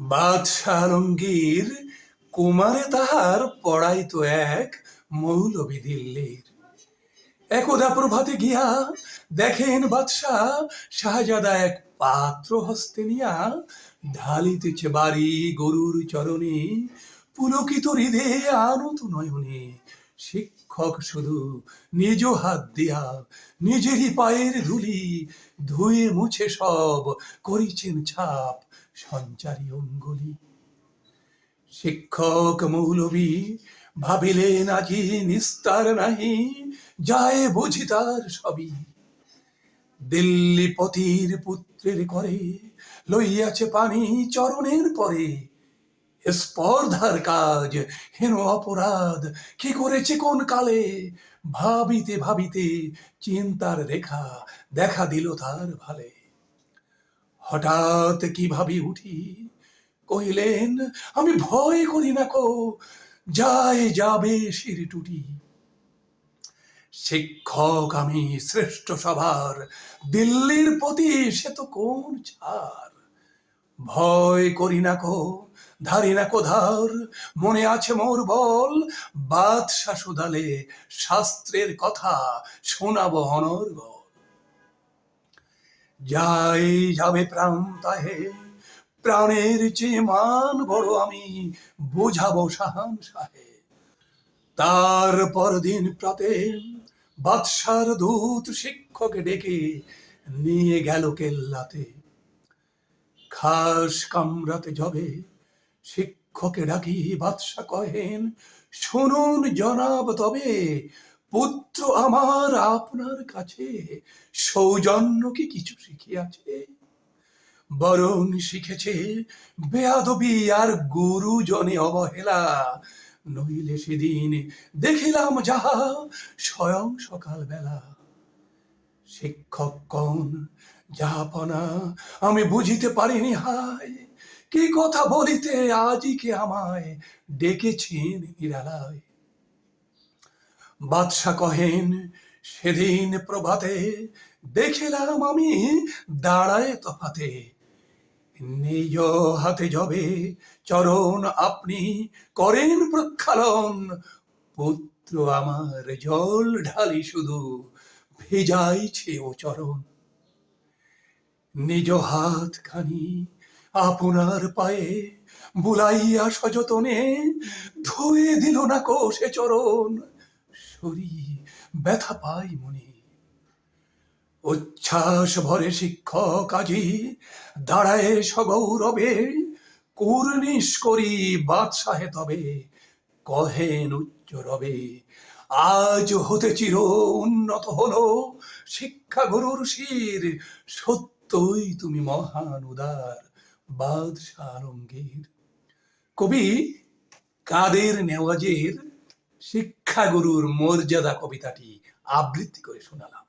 বাদশাহ আলমগীর কুমারে তাহার পড়াইতো এক মৌলবি দিল্লির। একদা প্রভাতে গিয়া দেখেন বাদশাহ শাহজাদা এক পাত্র হস্তে নিয়া ঢালিতেছে বাড়ি গরুর চরণে, পুলকিত হৃদে আনত নয়নে। শিক্ষক শুধু নিজ হাত দিয়া নিজেরই পায়ের ধুলি ধুয়ে মুছে সব করিছেন ছাপ সঞ্চারী অঙ্গুলি। শিক্ষক মৌলবী ভাবিলেন আজি নিস্তার নাহি, যায় বুঝি তার সবই। দিল্লি পতির পুত্রের করে লইয়াছে পানি চরণের পরে। স্পর্ধার কাজ হেন অপরাধ কি করেছে কোন কালে, ভাবিতে ভাবিতে চিন্তার রেখা দেখা দিল তার ভালে। হঠাৎ কি ভাবি উঠি কহিলেন, আমি ভয় করি না কো, যায় যাবে শির টুটি। শিক্ষক আমি শ্রেষ্ঠ সভার, দিল্লির পতি সে তো কোন ছাড়। ভয় করি না কো, ধারি না কো ধার, মনে আছে মোর বল। বাদশা শুধালে শাস্ত্রের কথা শোনাবো অনর্গল। যাই যাবে প্রাণ তাহে, প্রাণের চেয়ে মান বড় আমি বোঝাবো শাহান শাহে। তার পরদিন প্রাতে বাদশার দূত শিক্ষকে ডেকে নিয়ে গেল কেল্লাতে। খাস কামরাতে যাবে শিক্ষকে ডাকি বাদশা কহেন, শুনুন জনাব তবে, পুত্র আমার আপনার কাছে সৌজন্য কি কিছু শিখিয়াছে? বরং শিখেছে বেয়াদবি আর গুরুজনে অবহেলা। নইলে সেদিন দেখিলাম যাহা স্বয়ং সকাল বেলা। শিক্ষক কন, যাহাপনা আমি বুঝিতে পারিনি হায়, কি কথা বলিতে আজিকে আমায় ডেকেছেন নিরালায়। বাদশা কহেন, সেদিন প্রভাতে দেখিলাম আমি দাঁড়ায় তফাতে। নিজ হাতে যবে চরণ আপনি করেন প্রক্ষালন, পুত্র আমার জল ঢালি শুধু ভিজাইছে ও চরণ। নিজ হাত খানি আপনার পায়ে বুলাইয়া সযতনে, ধুয়ে দিল না কো সে চরণ, শরী ব্যথা পাই মনে। উচ্ছ্বাস ভরে শিক্ষক আজি দাঁড়ায় সগৌরবে, কুর্নিশ করি বাদশাহে তবে কহেন উচ্চ রবে। আজ হতে চির উন্নত হলো শিক্ষা গুরুর শির, সত্যই তুমি মহান উদার বাদশা আলমগীর। কবি কাদের নেওয়াজের শিক্ষা গুরুর মর্যাদা কবিতাটি আবৃত্তি করে শোনালাম।